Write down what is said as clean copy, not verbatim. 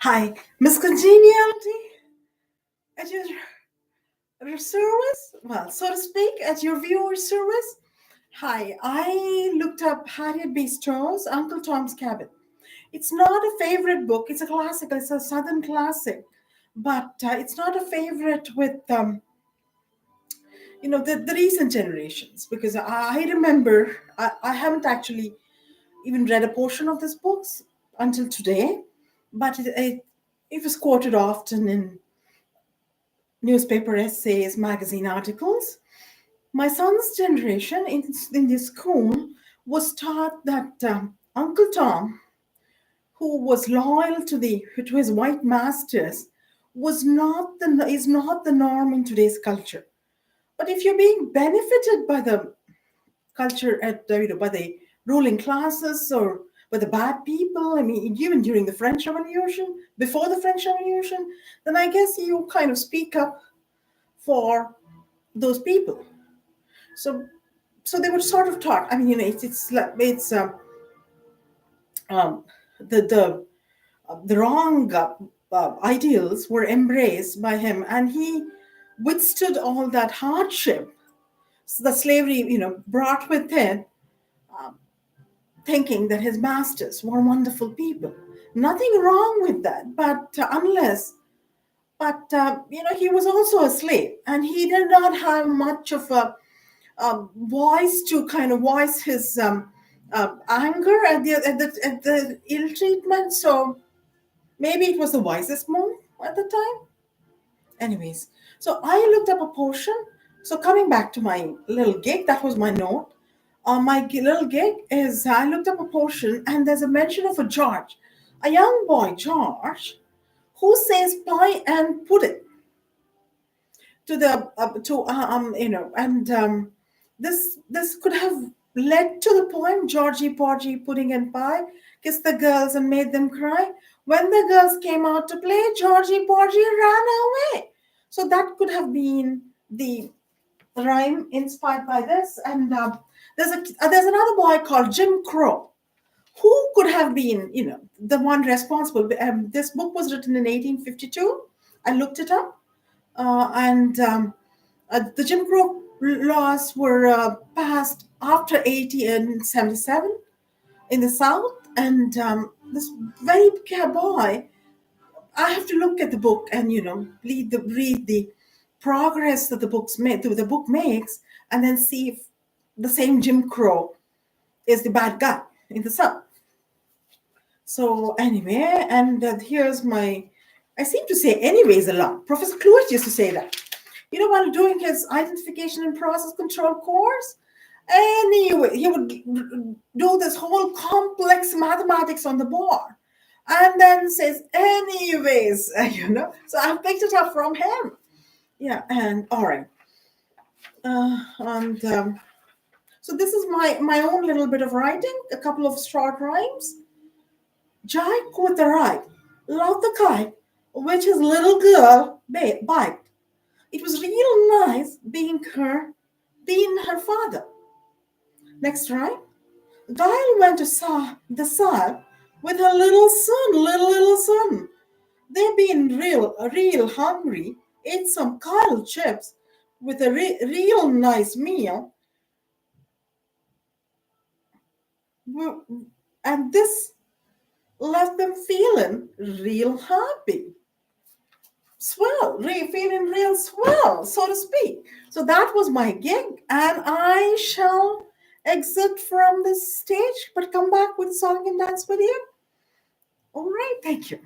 Hi, Miss Congeniality, at your service? Well, so to speak, at your viewer service? Hi, I looked up Harriet B. Stowe's Uncle Tom's Cabin. It's not a favorite book, it's a classic, it's a Southern classic, but it's not a favorite with, the recent generations because I remember I haven't actually even read a portion of this book until today, but it was quoted often in newspaper essays, magazine articles. My son's generation in the school was taught that Uncle Tom, who was loyal to his white masters, is not the norm in today's culture. But if you're being benefited by the culture by the ruling classes or by the bad people, I mean, even during the French Revolution, before the French Revolution, then I guess you kind of speak up for those people. So so they were sort of taught. I mean, it's like it's um, the the wrong ideals were embraced by him, and he withstood all that hardship the slavery, brought with it, thinking that his masters were wonderful people. Nothing wrong with that, but he was also a slave, and he did not have much of a voice to kind of voice his anger at the ill treatment. So maybe it was the wisest move at the time. Anyways, so I looked up a portion. So coming back to my little gig, that was my note. Little gig is I looked up a portion, and there's a mention of a George, a young boy George, who says pie and pudding to the to and this could have led to the poem Georgie Porgy Pudding and Pie kissed the girls and made them cry. When the girls came out to play, Georgie Porgy ran away. So that could have been the rhyme inspired by this. And there's another boy called Jim Crow, who could have been, the one responsible. This book was written in 1852. I looked it up, and the Jim Crow laws were passed after 1877 in the South, and this very boy, I have to look at the book and read the progress that the book makes, and then see if the same Jim Crow is the bad guy in the South. So anyway, and here's my. I seem to say anyways a lot. Professor Cluett used to say that. While doing his identification and process control course, anyway, he would do this whole complex mathematics on the board, and then says, anyways, So I picked it up from him. Yeah, and all right, and so this is my own little bit of writing, a couple of short rhymes. Jack with the right, loved the kite, which his little girl biked. It was real nice being her father. Next rhyme. Dial went to the side with her little son. They been real hungry, ate some Kyle chips with a real nice meal, and this left them feeling real happy. Swell, feeling real swell, so to speak. So that was my gig, and I shall exit from this stage, but come back with a song and dance with you. All right, thank you.